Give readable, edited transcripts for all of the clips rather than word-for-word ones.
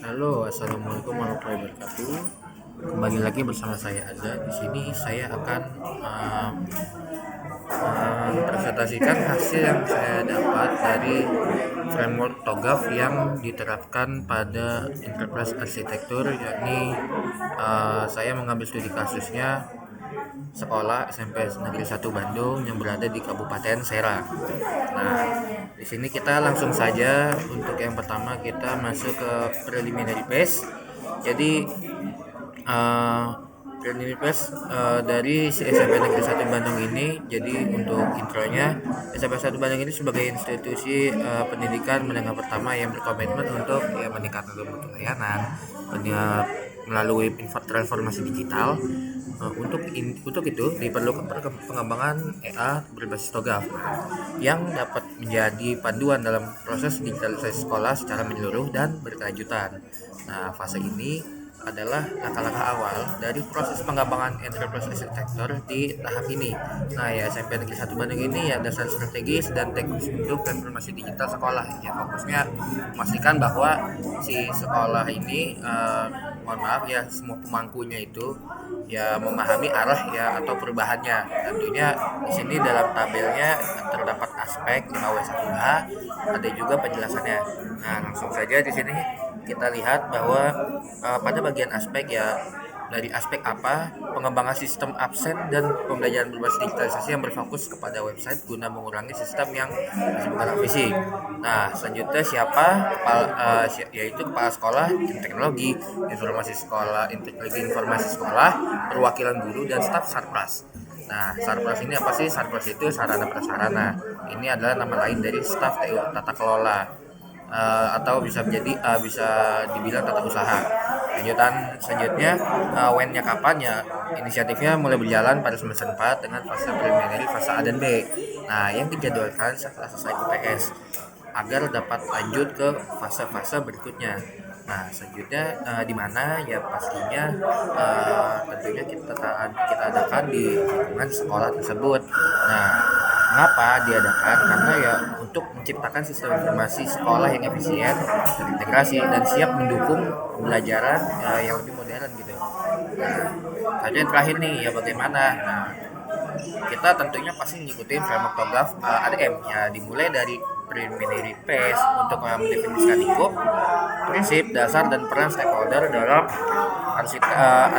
Halo, assalamualaikum warahmatullahi wabarakatuh. Kembali lagi bersama saya Azza. Di sini saya akan presentasikan hasil yang saya dapat dari framework TOGAF yang diterapkan pada Enterprise Arsitektur, yakni saya mengambil studi kasusnya sekolah SMP Negeri 1 Bandung yang berada di Kabupaten Serang. Nah, di sini kita langsung saja untuk yang pertama kita masuk ke preliminary phase. Jadi preliminary phase dari si SMP Negeri 1 Bandung ini, jadi untuk intronya, SMP 1 Bandung ini sebagai institusi pendidikan menengah pertama yang berkomitmen untuk meningkatkan mutu layanan melalui transformasi digital. Untuk itu diperlukan pengembangan EA berbasis TOGAF yang dapat menjadi panduan dalam proses digitalisasi sekolah secara menyeluruh dan berkelanjutan. Nah, fase ini adalah langkah-langkah awal dari proses pengembangan enterprise architecture di tahap ini. Nah, ya SMP Negeri 1 Bandung ini ya dasar strategis dan teknis untuk transformasi digital sekolah. Ya, fokusnya memastikan bahwa si sekolah ini mohon maaf ya, semua pemangkunya itu ya memahami arah ya atau perubahannya. Tentunya di sini dalam tabelnya terdapat aspek 5W1H, ada juga penjelasannya. Nah, langsung saja di sini kita lihat bahwa pada bagian aspek ya, dari aspek apa pengembangan sistem absen dan pembelajaran berbasis digitalisasi yang berfokus kepada website guna mengurangi sistem yang disebutkan fisik. Nah, selanjutnya siapa yaitu kepala sekolah, teknologi informasi sekolah, teknologi informasi sekolah, perwakilan guru dan staf Sarpras. Nah, Sarpras ini apa sih? Sarpras itu sarana prasarana. Ini adalah nama lain dari staf tata kelola. Atau bisa dibilang tata usaha. Selanjutnya when-nya kapan ya, inisiatifnya mulai berjalan pada semester 4 dengan fase preliminary, fase A dan B. Nah, yang dijadwalkan setelah selesai UTS agar dapat lanjut ke fase-fase berikutnya. Nah, selanjutnya di mana ya pastinya tentunya kita adakan di lingkungan sekolah tersebut. Nah, mengapa diadakan? Karena ya untuk menciptakan sistem informasi sekolah yang efisien, terintegrasi dan siap mendukung pembelajaran yang lebih modern gitu. Nah, yang terakhir nih ya bagaimana? Nah, kita tentunya pasti ngikutin framework TOGAF ADM ya, dimulai dari preliminary phase untuk mendefinisikan lingkup, prinsip, dasar dan peran stakeholder dalam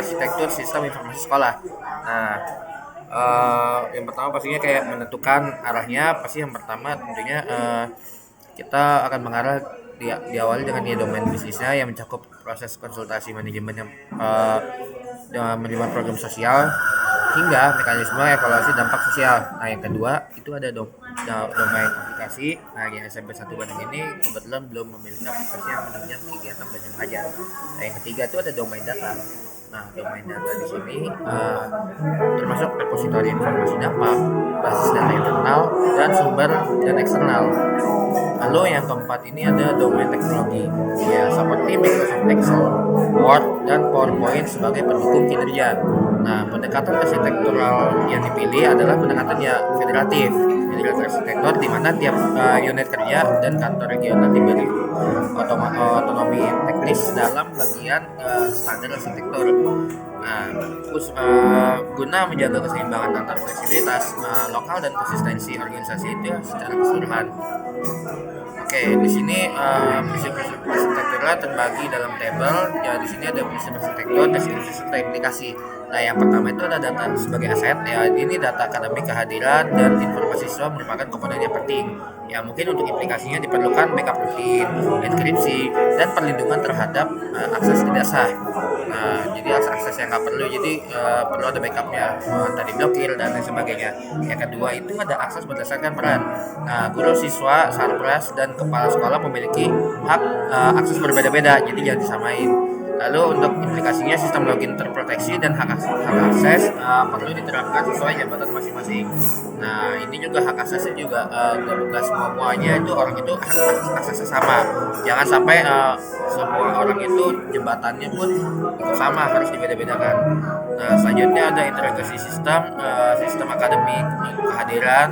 arsitektur sistem informasi sekolah. Nah, yang pertama pastinya kayak menentukan arahnya. Pasti yang pertama tentunya kita akan mengarah diawali dengan domain bisnisnya yang mencakup proses konsultasi manajemen manajemen program sosial hingga mekanisme evaluasi dampak sosial. Nah, yang kedua itu ada domain aplikasi. Nah, di SMP 1 Bandung ini kebetulan belum memiliki aplikasi yang menunjang kegiatan belajar mengajar. Nah, yang ketiga itu ada domain data. Nah, domain data di sini termasuk repositori informasi dampak, basis data internal, dan sumber dan eksternal. Lalu yang keempat ini ada domain teknologi, ya seperti Microsoft Excel, Word, dan PowerPoint sebagai pendukung kinerja. Nah, pendekatan arsitektural yang dipilih adalah pendekatan federatif arsitektur, di mana tiap unit kerja dan kantor regional diberi otonomi teknis dalam bagian standar arsitektur. Nah, guna menjaga keseimbangan antar fleksibilitas lokal dan konsistensi organisasi itu secara keseluruhan. Oke, di sini prinsip-prinsip arsitekturnya terbagi dalam tabel. Ya, di sini ada prinsip arsitektur, deskripsi serta implikasi. Nah, yang pertama itu ada data sebagai aset. Ya, ini data akademik, kehadiran dan informasi siswa merupakan komponen yang penting. Ya, mungkin untuk implikasinya diperlukan backup rutin, enkripsi, dan perlindungan terhadap akses tidak sah. Nah, jadi akses yang nggak perlu, jadi perlu ada backupnya, tadi blokir dan lain sebagainya. Yang kedua itu ada akses berdasarkan peran. Nah, guru, siswa, sarpras, dan kepala sekolah memiliki hak akses berbeda-beda, jadi jangan disamain. Lalu untuk implikasinya sistem login terproteksi dan hak akses perlu diterapkan sesuai jabatan masing-masing. Nah, ini juga hak aksesnya juga gak semuanya itu orang itu aksesnya sama. Jangan sampai semua orang itu jabatannya pun itu sama, harus dibeda-bedakan. Nah, selanjutnya ada integrasi sistem akademik, kehadiran,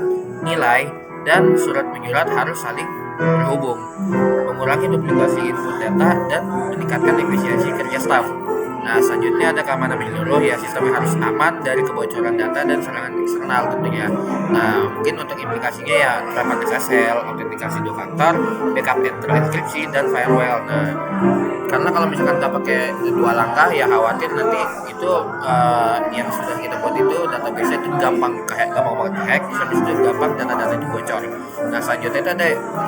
nilai, dan surat menyurat harus saling terhubung. mengurangi duplikasi input data dan meningkatkan efisiensi kerja staf. Nah, selanjutnya ada keamanan menyeluruh, ya sistemnya harus aman dari kebocoran data dan serangan eksternal tentunya. Nah, mungkin untuk implikasinya ya terdapat SSL, autentikasi dua faktor, backup enkripsi, dan firewall. Nah, karena kalau misalkan nggak pakai dua langkah ya khawatir nanti itu yang sudah kita buat itu database itu gampang banget hack, habis itu gampang data-data itu bocor. Nah, selanjutnya itu ada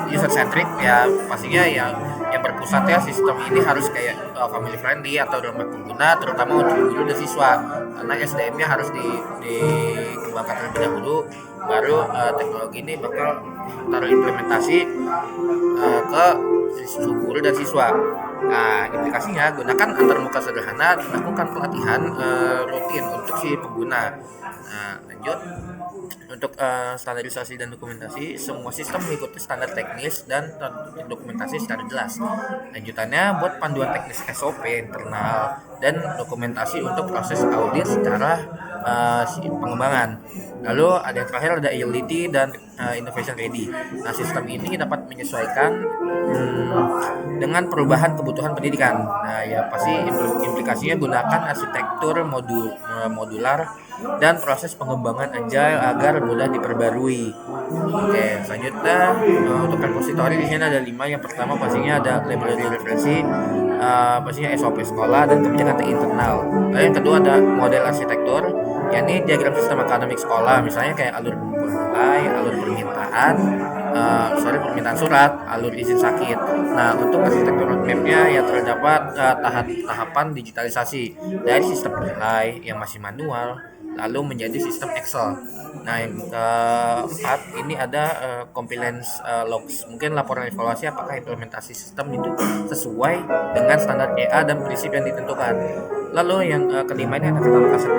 user centric, ya pastinya yang berpusatnya sistem ini harus kayak family friendly atau ramah pengguna, terutama untuk guru dan siswa, karena SDM-nya harus dikembangkan terlebih dahulu, baru teknologi ini bakal terimplementasi ke guru dan siswa. Nah, implikasinya gunakan antarmuka sederhana, lakukan pelatihan rutin untuk si pengguna. Nah, lanjut untuk standarisasi dan dokumentasi, semua sistem mengikuti standar teknis dan dokumentasi secara jelas. Lanjutannya, buat panduan teknis SOP internal dan dokumentasi untuk proses audit secara pengembangan. Lalu ada yang terakhir, ada agility dan innovation ready. Nah, sistem ini dapat menyesuaikan dengan perubahan kebutuhan pendidikan. Nah, ya pasti implikasinya gunakan arsitektur modular dan proses pengembangan agile agar mudah diperbarui. Oke, selanjutnya untuk repository di sini ada 5. Yang pertama pastinya ada library referensi, pastinya SOP sekolah dan kebijakan internal. Lalu yang kedua ada model arsitektur, yakni diagram sistem akademik sekolah, misalnya kayak alur pengumpulan nilai, alur permintaan surat, alur izin sakit. Nah, untuk arsitektur roadmap-nya ya terdapat tahapan digitalisasi dari sistem nilai yang masih manual lalu menjadi sistem Excel. Nah, yang keempat ini ada compliance logs, mungkin laporan evaluasi apakah implementasi sistem itu sesuai dengan standar EA dan prinsip yang ditentukan. Lalu yang kelima ini ada katalog aset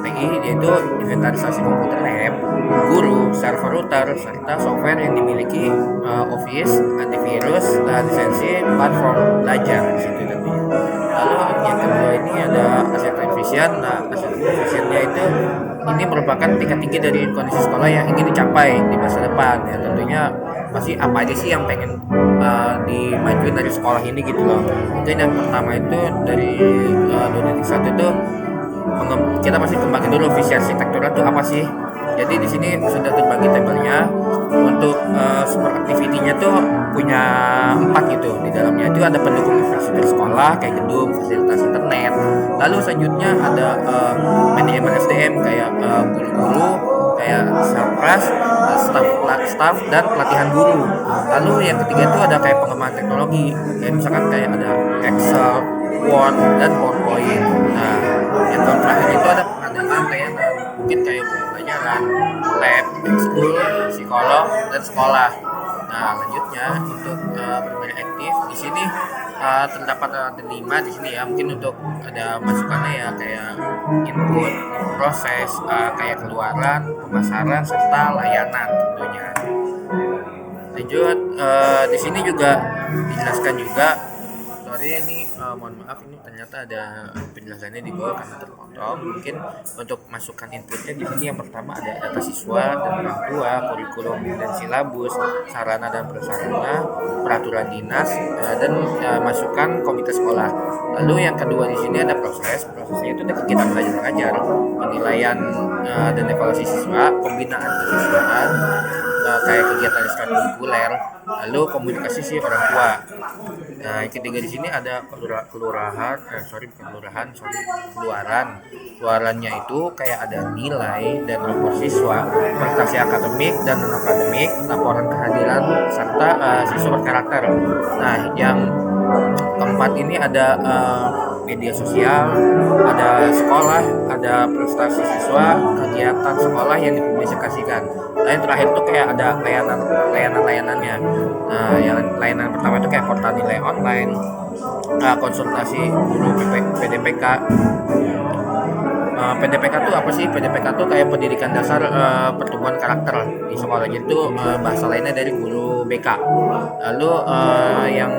TI, yaitu inventarisasi komputer lab, guru, server router, serta software yang dimiliki Office, antivirus, lisensi, platform belajar di situ tentunya. Lalu yang kedua ini ada aset revision. Nah, aset revisionnya itu ini merupakan tingkat tinggi dari kondisi sekolah yang ingin dicapai di masa depan. Ya tentunya pasti apa aja sih yang pengen dimajuin dari sekolah ini gitu loh. Mungkin yang pertama itu dari 2.1 itu kita pasti kembangin dulu visi arsitektural itu apa sih. Jadi di sini sudah terbagi tabelnya. Untuk super activity-nya tuh punya 4 gitu. Di dalamnya itu ada pendukung infrastruktur sekolah kayak gedung, fasilitas internet. Lalu selanjutnya ada manajemen SDM kayak guru-guru, kayak self-class, staff dan pelatihan guru. Lalu yang ketiga itu ada kayak pengembangan teknologi, kayak misalkan kayak ada Excel, Word, dan PowerPoint. Nah, yang terakhir itu ada pengadaan layanan, mungkin kayak pelajaran, lab, school, psikolog, dan sekolah. Nah, lanjutnya untuk primary aktif di sini terdapat ada 5 di sini ya. Mungkin untuk ada masukannya ya kayak input, proses, kayak keluaran, pemasaran, serta layanan tentunya. Lanjut di sini juga dijelaskan juga. Sorry ini mohon maaf ini ternyata ada penjelasannya di bawah karena terpotong. Mungkin untuk masukan inputnya di sini yang pertama ada data siswa dan orang tua, kurikulum dan silabus, sarana dan prasarana, peraturan dinas, dan masukan komite sekolah. Lalu yang kedua di sini ada prosesnya itu ada kegiatan belajar mengajar, penilaian dan evaluasi siswa, pembinaan kesiswaan, kayak kegiatan ekstrakurikuler, lalu komunikasi si orang tua. Nah, yang ketiga di sini ada keluarannya itu kayak ada nilai dan rapor siswa, prestasi akademik dan non akademik, laporan kehadiran serta siswa berkarakter. Nah, yang keempat ini ada media sosial, ada sekolah, ada prestasi siswa, kegiatan sekolah yang dipublikasikan. Nah, yang terakhir itu kayak ada layanannya. Nah, yang layanan pertama itu kayak portal nilai online, konsultasi guru PDPK. PDPK itu apa sih? PDPK itu kayak pendidikan dasar pertumbuhan karakter di sekolah. Jadi itu bahasa lainnya dari guru BK. Lalu yang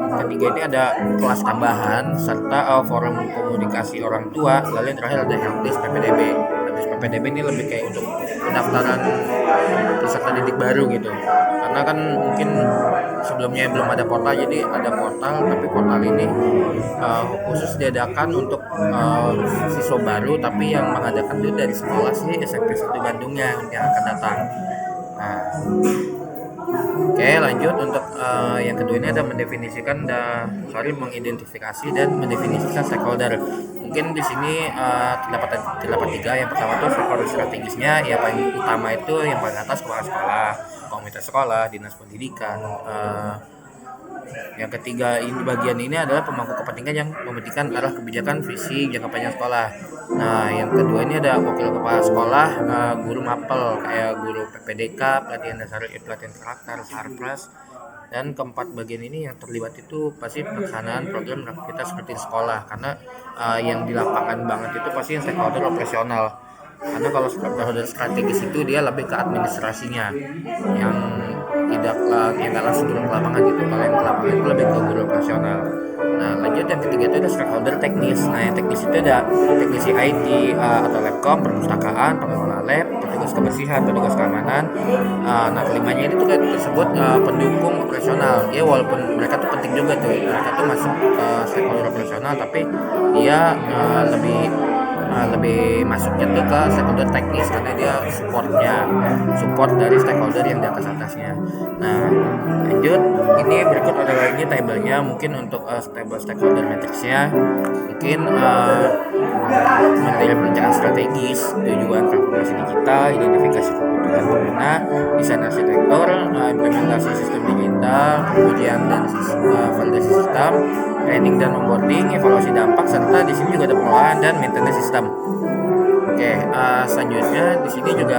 ketiga ini ada kelas tambahan serta forum komunikasi orang tua. Lalu yang terakhir ada helpdesk PPDB. Helpdesk PPDB ini lebih kayak untuk pendaftaran peserta didik baru gitu. Karena kan mungkin sebelumnya belum ada portal, jadi ada portal, tapi portal ini khusus diadakan untuk siswa baru, tapi yang mengadakan itu dari sekolah sih SMP 1 Bandungnya yang akan datang. Nah, oke, lanjut untuk yang kedua ini ada mengidentifikasi dan mendefinisikan stakeholder. Mungkin di sini terdapat tiga. Yang pertama itu stakeholder strategisnya, ya paling utama itu yang paling atas kepala sekolah, komunitas sekolah, dinas pendidikan. Yang ketiga ini bagian ini adalah pemangku kepentingan yang mementingkan arah kebijakan visi jangka panjang sekolah. Nah, yang kedua ini ada wakil kepala sekolah, guru mapel kayak guru PPDK, pelatihan dasar, pelatihan karakter, sarpras. Dan keempat bagian ini yang terlibat itu pasti pelaksanaan program aktivitas seperti di sekolah, karena yang di lapangan banget itu pasti yang stakeholder operasional. Karena kalau stakeholder strategis itu dia lebih ke administrasinya, yang tidak langsung turun ke lapangan gitu. Kalau yang ke lapangan itu lebih ke guru operasional. Nah, lanjut yang ketiga itu ada stakeholder teknis. Nah, yang teknis itu ada teknisi IT atau labcom, perpustakaan, pengelola lab, petugas kebersihan, petugas keamanan. Nah, kelimanya itu kan tersebut pendukung operasional. Ya, walaupun mereka tuh penting juga tuh, mereka tuh masuk stakeholder operasional, tapi dia lebih masuknya tuh ke stakeholder teknis karena dia support dari stakeholder yang di atasnya. Nah, lanjut, ini berikut adalah ini tabelnya mungkin untuk stakeholder matrixnya. Mungkin materi perencanaan strategis, tujuan transformasi digital, identifikasi kebutuhan pengguna, desain arsitektur, implementasi sistem digital, pengujian dan validasi sistem, training dan onboarding, evaluasi dampak, serta di sini juga ada pengelolaan dan maintenance sistem. Oke, selanjutnya di sini juga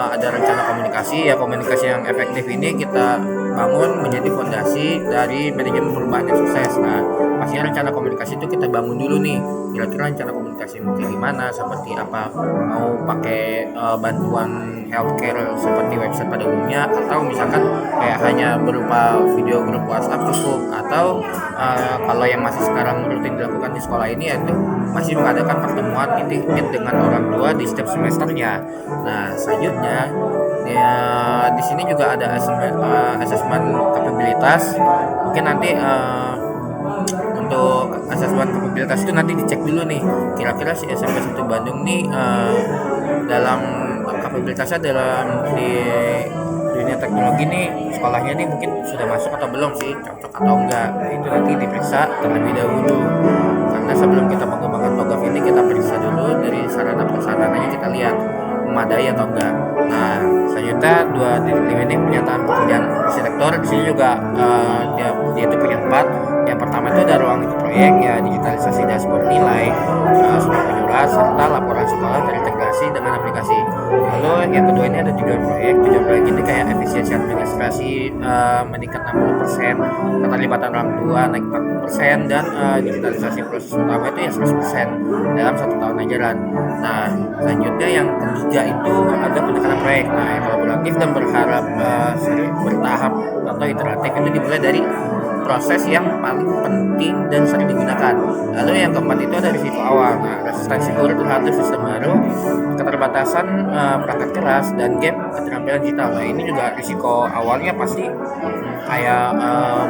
ada rencana komunikasi. Ya, komunikasi yang efektif ini kita bangun menjadi fondasi dari manajemen perubahan yang sukses. Nah, pastinya rencana komunikasi itu kita bangun dulu nih. Kira-kira rencana komunikasi mungkin gimana, seperti apa, mau pakai bantuan healthcare seperti website pada umumnya, atau misalkan kayak hanya berupa video grup WhatsApp cukup, atau kalau yang masih sekarang rutin dilakukan di sekolah ini yaitu masih mengadakan pertemuan meet dengan orang tua di setiap semesternya. Nah, selanjutnya ya, di sini juga ada asesmen kapabilitas. Mungkin nanti untuk asesmen kapabilitas itu nanti dicek dulu nih, kira-kira si SMP 1 Bandung nih dalam kapabilitasnya dalam di dunia teknologi nih, sekolahnya nih mungkin sudah masuk atau belum sih, cocok atau enggak. Nah, itu nanti diperiksa terlebih dahulu, karena sebelum kita mengembangkan program ini kita periksa dulu dari sarana prasarananya, kita lihat memadai atau enggak. Nah, selanjutnya 2.5 ini pernyataan pekerjaan arsitektur. Di sini juga dia itu punya 4. Yang pertama itu ada ruang ikut proyek, ya digitalisasi dashboard nilai, surat penyurat, serta laporan sekolah terintegrasi dengan aplikasi. Lalu yang kedua ini ada tujuan proyek. Tujuan proyek ini kayak efisiensi administrasi meningkat 60%, keterlibatan orang tua naik 40%, dan digitalisasi proses utama itu ya 100% dalam 1 tahun ajaran. Nah, selanjutnya yang ketiga itu ada pendekatan proyek. Nah, yang kolaboratif dan bertahap atau iteratif itu dimulai dari proses yang paling penting dan sering digunakan. Lalu yang keempat itu ada risiko awal. Nah, resistensi guru terhadap sistem baru, keterbatasan perangkat keras, dan gap keterampilan digital. Nah, ini juga risiko awalnya pasti kayak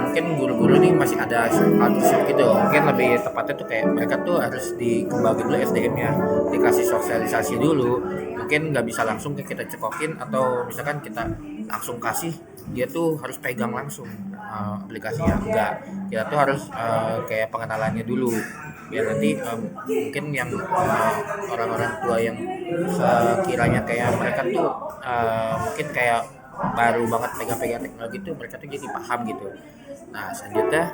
mungkin guru-guru nih masih ada shock gitu. Mungkin lebih tepatnya tuh kayak mereka tuh harus dikembangin dulu SDM-nya, dikasih sosialisasi dulu. Mungkin nggak bisa langsung kita cekokin, atau misalkan kita langsung kasih, dia tuh harus pegang langsung aplikasinya. Enggak, kita tuh harus kayak pengenalannya dulu, biar nanti mungkin yang orang-orang tua yang sekiranya kayak mereka tuh mungkin kayak baru banget pegang-pegang teknologi itu, mereka tuh jadi paham gitu. Nah, selanjutnya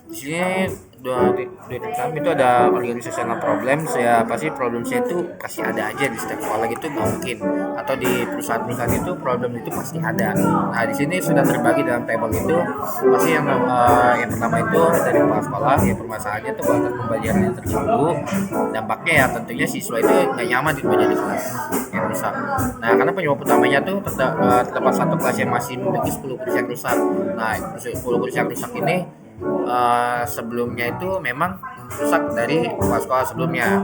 di sini dua tentang itu ada organizational problems. Ya, pasti problemsnya itu pasti ada aja di setiap sekolah gitu, nggak mungkin, atau di perusahaan-perusahaan itu problem itu pasti ada. Nah, di sini sudah terbagi dalam table itu. Pasti yang pertama itu dari kepala sekolah, ya permasalahannya itu kualitas pembelajaran yang terganggu. Dampaknya ya tentunya siswa itu nggak nyaman di kelas yang rusak. Nah, karena penyebab utamanya tuh terdapat satu kelas yang masih memiliki 10 kursi yang rusak. Nah, 10 kursi yang rusak ini sebelumnya itu memang rusak dari kepala sekolah sebelumnya.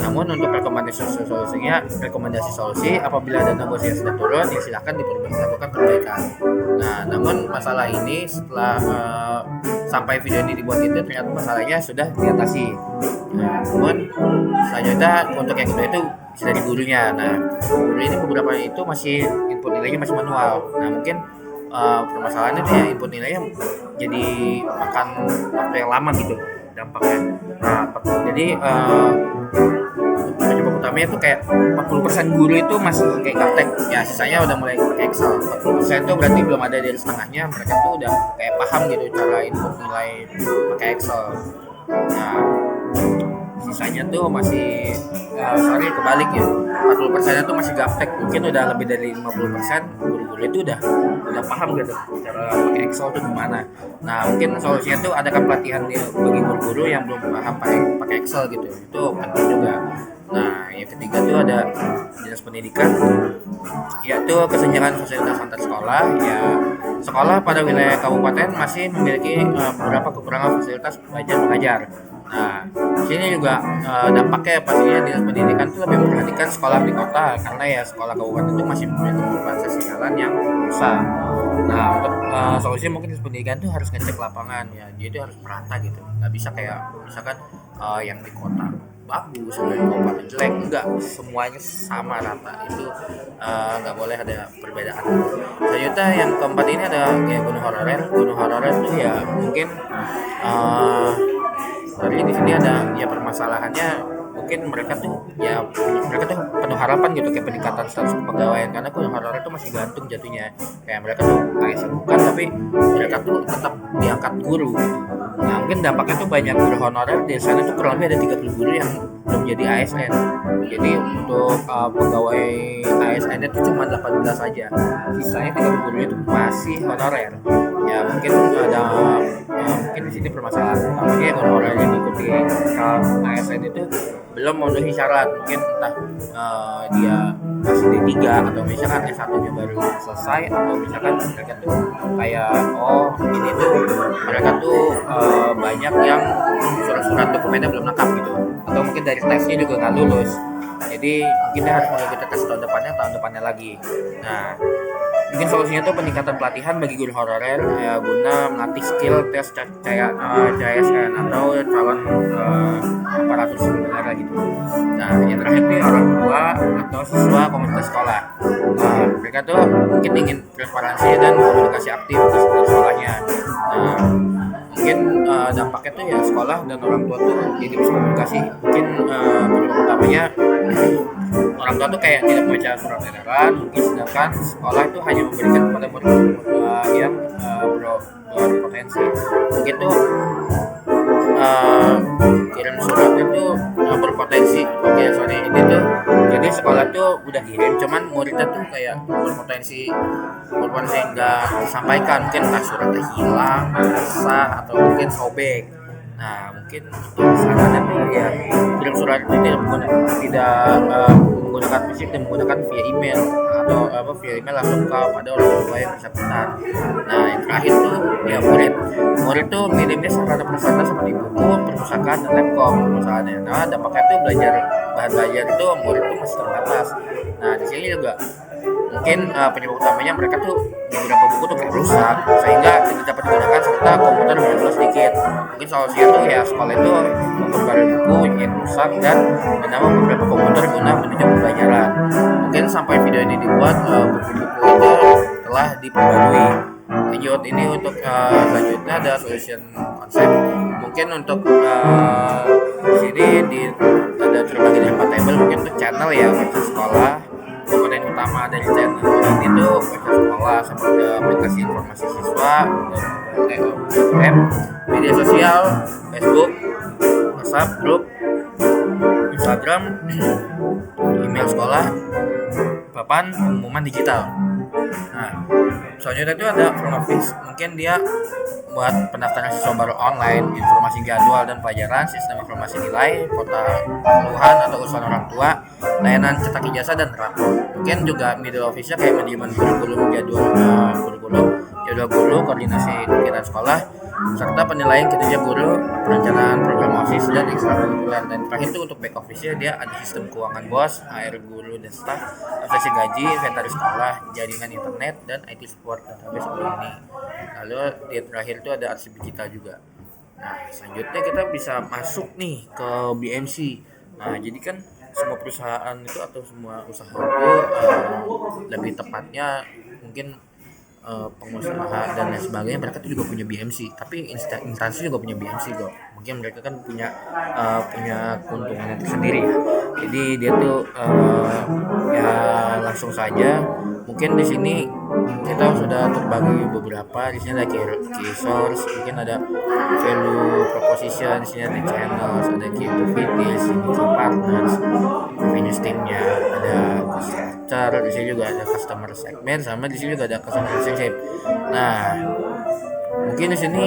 Namun untuk rekomendasi solusi apabila dana bosnya sudah turun, ya silakan dilakukan perbaikan. Nah, namun masalah ini setelah sampai video ini dibuat itu ternyata masalahnya sudah diatasi. Nah, namun selanjutnya untuk yang kedua itu dari gurunya. Nah, guru ini beberapa itu masih input nilainya masih manual. Nah, mungkin permasalahannya tuh ya input nilainya jadi makan waktu yang lama gitu dampaknya. Nah, jadi penyebab utamanya tuh kayak 40% guru itu masih kayak gaptek, ya sisanya udah mulai pakai Excel. 40% itu berarti belum ada dari setengahnya, mereka tuh udah kayak paham gitu cara input nilai pakai Excel. Nah, sisanya tuh masih kebalik ya, 40% itu masih gaptek, mungkin udah lebih dari 50% guru-guru itu udah paham gitu cara pakai Excel tuh gimana. Nah, mungkin solusinya tuh adakan pelatihan bagi guru-guru yang belum paham pakai Excel gitu, itu penting juga. Nah, yang ketiga tuh ada dinas pendidikan, yaitu kesenjangan fasilitas antar sekolah. Ya, sekolah pada wilayah kabupaten masih memiliki beberapa kekurangan fasilitas belajar mengajar. Nah, sini juga dampaknya pastinya dinas pendidikan itu lebih memperhatikan sekolah di kota, karena ya sekolah kabupaten itu masih memiliki beberapa akses jalan yang susah. Nah, untuk solusi mungkin dinas pendidikan itu harus ngecek lapangan ya, jadi harus merata gitu, nggak bisa kayak misalkan yang di kota bagus dan di kabupaten jelek, enggak, semuanya sama rata, itu nggak boleh ada perbedaan. Selanjutnya yang keempat ini ada ya gunung Hororen itu ya mungkin tapi di sini ada ya permasalahannya, mungkin mereka tuh penuh harapan gitu kayak peningkatan status kepegawaian, karena gunung Hororen itu masih gantung jatuhnya, kayak mereka tuh ASN bukan tapi mereka tuh tetap diangkat guru gitu. Nah, mungkin dampaknya tuh banyak guru honorer di sana tuh kurang lebih ada 30 guru yang belum jadi ASN. Jadi untuk pegawai ASN itu cuma 18 saja, sisanya 30 guru itu masih honorer. Ya mungkin ada mungkin di sini permasalahan utamanya orang yang ikuti ASN itu belum memenuhi syarat, mungkin entah dia masih D3 atau misalkan S1-nya baru selesai, atau misalkan mereka tuh kayak ini tuh mereka tuh banyak yang surat-surat dokumennya belum lengkap gitu, atau mungkin dari tesnya juga nggak lulus, jadi mungkin dia harus mengikuti tes tahun depannya lagi. Nah, mungkin solusinya tuh peningkatan pelatihan bagi guru honorer ya, guna melatih skill tes CSN atau calon aparatur sipil negara gitu. Nah, yang terakhir nih orang tua atau siswa komunitas sekolah. Nah, mereka tuh mungkin ingin transparansi dan komunikasi aktif di sekolahnya. Nah, mungkin dampaknya tuh ya sekolah dan orang tua tuh jadi bisa komunikasi. Mungkin penyebab utamanya orang tua tuh kayak tidak membaca surat edaran, mungkin sedangkan sekolah itu hanya memberikan kepada murid yang berpotensi. Mungkin tuh kirim surat itu berpotensi. Oke, sorry, ini tuh jadi sekolah tuh udah kirim, cuman muridnya tuh kayak berpotensi nggak disampaikan, mungkin entah suratnya hilang, rusak, atau mungkin sobek. Nah, mungkin sarannya tuh ya kirim surat itu tidak menggunakan fisik dan menggunakan via email, atau via email langsung kepada orang tua yang bersangkutan. Nah, yang terakhir tuh ya murid tuh minimnya sarana-prasarana seperti buku, perpustakaan, dan laptop misalnya. Nah, dampaknya tuh bahan belajar itu murid tuh masih terbatas. Nah, di sini juga mungkin penyebab utamanya mereka tuh beberapa buku tuh kayak rusak sehingga tidak dapat digunakan, serta komputer benar-benar sedikit. Mungkin solusinya tuh ya sekolah itu memperbarui buku yang rusak dan menambah beberapa komputer guna menunjang pembelajaran. Mungkin sampai video ini dibuat buku-buku itu telah diperbarui. Lanjut ini untuk selanjutnya ada solution konsep. Mungkin untuk di sini ada terbagi dari 4 table, mungkin untuk channel ya untuk sekolah. Komponen utama dari channel ini tuh sekolah seperti aplikasi informasi siswa, web, media sosial, Facebook, WhatsApp, grup, Instagram, email sekolah, papan pengumuman digital. Nah, selanjutnya itu ada front office, mungkin dia buat pendaftaran siswa baru online, informasi jadwal dan pelajaran, sistem informasi nilai, portal keluhan atau urusan orang tua, layanan cetak ijazah dan rapor. Mungkin juga middle office kayak manajemen kurikulum, jadwal guru, koordinasi kegiatan sekolah, serta penilaian kinerja guru, perencanaan program OSIS dan ekstrakurikuler. Dan terakhir itu untuk back office-nya dia ada sistem keuangan BOS, HR guru dan staf, absensi gaji, inventaris sekolah, jaringan internet dan IT support database ini. Lalu di terakhir itu ada arsip digital juga. Nah, selanjutnya kita bisa masuk nih ke BMC. Nah, jadi kan semua perusahaan itu atau semua usaha itu lebih tepatnya mungkin pengusaha dan lain sebagainya, mereka tuh juga punya BMC, tapi instansi juga punya BMC kok. Mungkin mereka kan punya keuntungan tersendiri ya. Jadi dia tuh ya langsung saja mungkin di sini kita sudah terbagi beberapa. Di sini ada key source, mungkin ada value proposition, di sini ada channels, ada key activities, key partners, revenue streamnya, ada structure, di sini juga ada customer segment, sama di sini juga ada customer relationship. Nah, mungkin di sini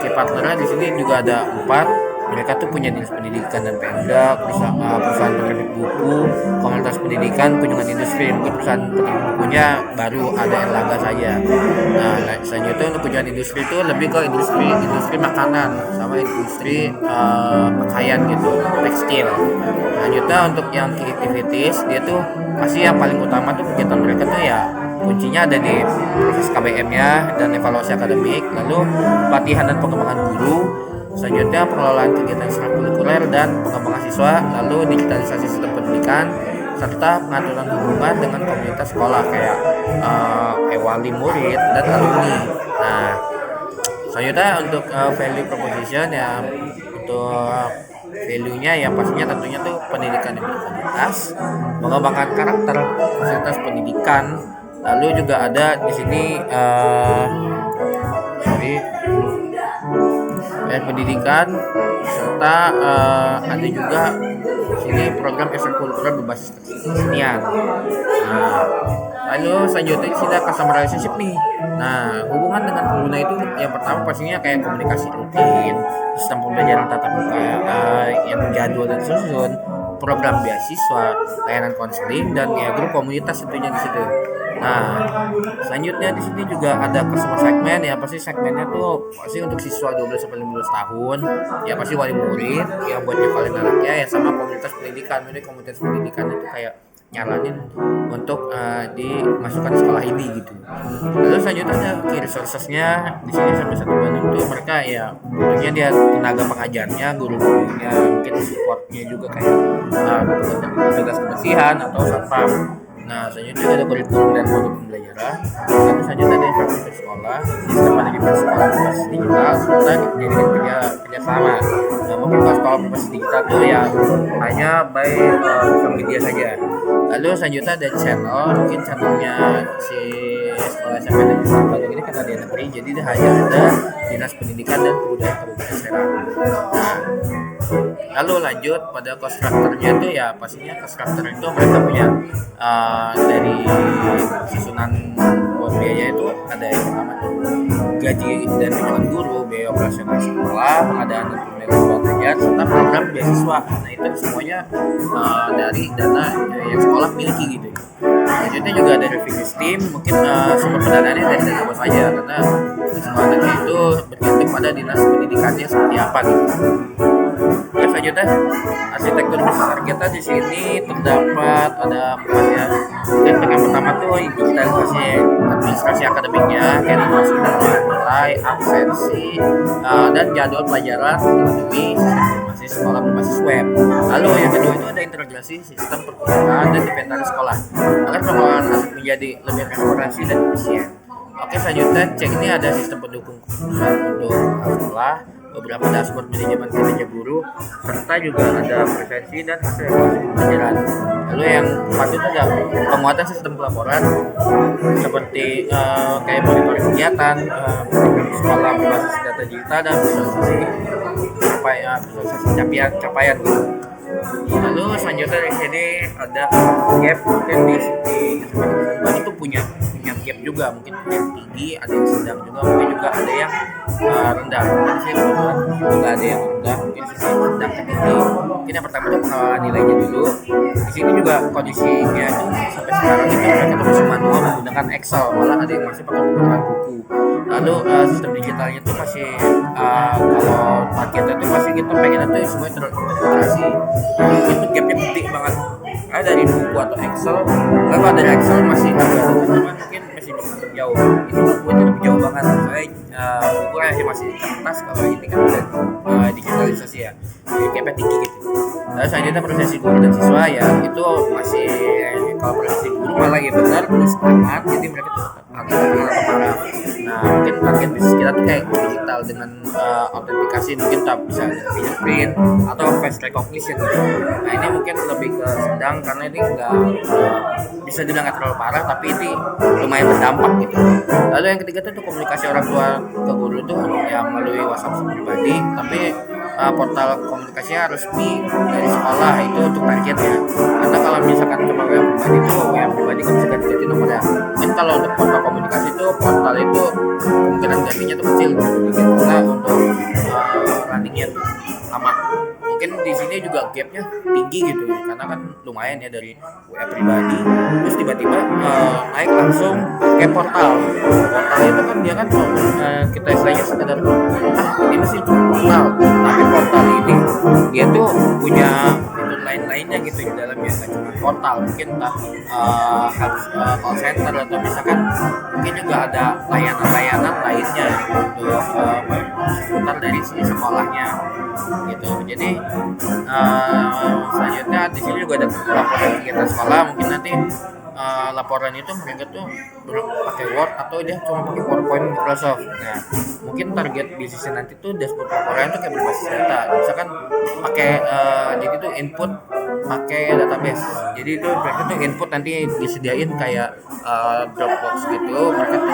key partnernya di sini juga ada 4. Mereka tuh punya dinas pendidikan dan Pemda, perusahaan penerbit buku, komunitas pendidikan, kunjungan industri. Mungkin perusahaan penerbit bukunya baru ada Erlangga saja. Nah, selanjutnya untuk kunjungan industri itu lebih ke industri makanan sama industri pakaian gitu, tekstil. Selanjutnya untuk yang key activities, dia tuh pasti yang paling utama tuh kegiatan mereka tuh ya kuncinya ada di proses KBM-nya dan evaluasi akademik, lalu pelatihan dan pengembangan guru. Selanjutnya pengelolaan kegiatan ekstrakurikuler dan pengembangan siswa, lalu digitalisasi sistem pendidikan, serta pengaturan hubungan dengan komunitas sekolah kayak wali murid dan alumni. Nah, selanjutnya untuk value proposition ya, untuk value-nya ya pastinya tentunya tuh pendidikan yang berkualitas, mengembangkan karakter fasilitas pendidikan, lalu juga ada di sini pendidikan, serta ada juga sini program ekstrakurikuler berbasis kesenian. Nah, lalu selanjutnya di sini ada customer relationship nih. Nah, hubungan dengan pengguna itu yang pertama pastinya kayak komunikasi rutin, sistem pembelajaran tatap muka yang jadwal dan susun, program beasiswa, layanan konseling, dan ya grup komunitas tentunya di situ. Nah, selanjutnya di sini juga ada customer segment ya, pasti segmennya tuh pasti untuk siswa 12 sampai 15 tahun, ya pasti wali murid yang buat nyekolin anaknya ya, sama komunitas pendidikan. Jadi komunitas pendidikan itu kayak nyaranin untuk dimasukkan sekolah ini gitu. Lalu selanjutnya ada key resources-nya di sini sampai 1 Bandung tuh mereka ya tentunya dia tenaga pengajarnya, guru-gurunya, mungkin supportnya juga kayak petugas kebersihan atau satpam. Nah, selanjutnya ada kurikulum dan modul pembelajaran. Lalu selanjutnya ada infrastruktur sekolah, sistem manajemen sekolah berbasis digital, serta dijadikan kerjasama. Nah, mungkin kalau sekolah berbasis digital itu ya hanya by social media saja. Lalu selanjutnya ada channel, mungkin channelnya si sekolah SMP Negeri 1 Bandung ini karena dia negeri, jadi dia hanya ada dinas pendidikan dan kebudayaan Kabupaten Serang. Nah, lalu lanjut pada cost structure-nya itu ya pastinya cost structure itu mereka punya dari susunan buat biaya itu ada yang pertama tuh gaji dan tunjangan guru, biaya operasional sekolah, pengadaan dan pemeliharaan belajar, serta program beasiswa. Nah, itu semuanya dari dana yang sekolah miliki gitu. Selanjutnya juga ada revenue stream, mungkin sumber pendanaannya dari dana bos aja karena sekolah negeri itu bergantung pada dinas pendidikannya seperti apa gitu. Ya, selanjutnya arsitektur besar kita di sini terdapat ada 4 ya. Dan yang pertama tuh digitalisasi administrasi akademiknya, kayak memastikan nilai, absensi, dan jadwal pelajaran melalui sistem informasi sekolah berbasis web. Lalu yang kedua itu ada integrasi sistem perpustakaan dan inventaris sekolah agar pengelolaan aset menjadi lebih akurasi dan efisien. Oke, selanjutnya cek ini ada sistem pendukung keputusan untuk sekolah, beberapa dashboard manajemen kinerja guru, serta juga ada presensi dan hasil pelajaran. Lalu yang keempat itu ada penguatan sistem pelaporan seperti kayak monitoring kegiatan, sekolah berbasis data digital dan visualisasi capaian gitu. Lalu selanjutnya di sini ada gap, mungkin di sini itu punya gap juga, mungkin yang tinggi, ada yang sedang juga, mungkin juga ada yang rendah. Mungkin di sini juga ada yang rendah, mungkin di sini sedang tinggi. Mungkin yang pertama itu pengelolaan nilainya dulu. Di sini juga kondisinya itu sampai sekarang itu mereka masih manual menggunakan Excel, malah ada yang masih pakai menggunakan buku. Lalu sistem digitalnya itu masih kalau targetnya itu masih kita pengen itu semuanya terintegrasi. Itu gapnya gede banget. Dari buku atau Excel, kalau dari Excel masih agak, cuman mungkin masih bisa jauh. Itu buku itu lebih jauh banget. Buku masih kertas, kalau ini kan udah digitalisasi ya. Jadi gapnya tinggi gitu. Lalu selanjutnya prosesi guru dan siswa ya itu masih kalau prosesi guru malah ya benar terus aman, jadi mereka tuh agak parah. Nah mungkin target bisnis kita tuh kayak digital dengan autentikasi, mungkin tak bisa ada fingerprint atau face recognition gitu. Nah ini mungkin lebih ke sedang karena ini nggak bisa dibilang nggak terlalu parah, tapi ini lumayan berdampak gitu. Lalu yang ketiga tuh komunikasi orang tua ke guru tuh ya melalui WhatsApp pribadi, tapi portal komunikasinya harus dari sekolah itu untuk targetnya. Karena kalau misalkan cuma WA pribadi kan bisa ganti nomornya. Mungkin kalau untuk portal komunikasi itu portal itu kemungkinan gantinya tuh kecil gitu, karena untuk runningnya tuh lama. Mungkin di sini juga gapnya tinggi gitu, karena kan lumayan ya dari WA pribadi terus tiba-tiba naik langsung ke portal itu kan dia kan kita istilahnya sekedar ini masih portal, tapi portal ini dia tuh punya fitur lain-lainnya gitu di dalamnya, nggak cuma portal, mungkin entah call center atau misalkan mungkin juga ada layanan-layanan lainnya untuk seputar dari si sekolahnya gitu. Jadi selanjutnya di sini juga ada laporan kegiatan sekolah. Mungkin nanti laporan itu mereka tuh pakai Word atau dia cuma pakai PowerPoint Microsoft. Nah mungkin target bisnisnya nanti tuh dashboard laporan itu kayak berbasis data, misalkan pakai jadi tuh input pakai database. Jadi itu mereka tuh input nanti disediain kayak Dropbox gitu, mereka tuh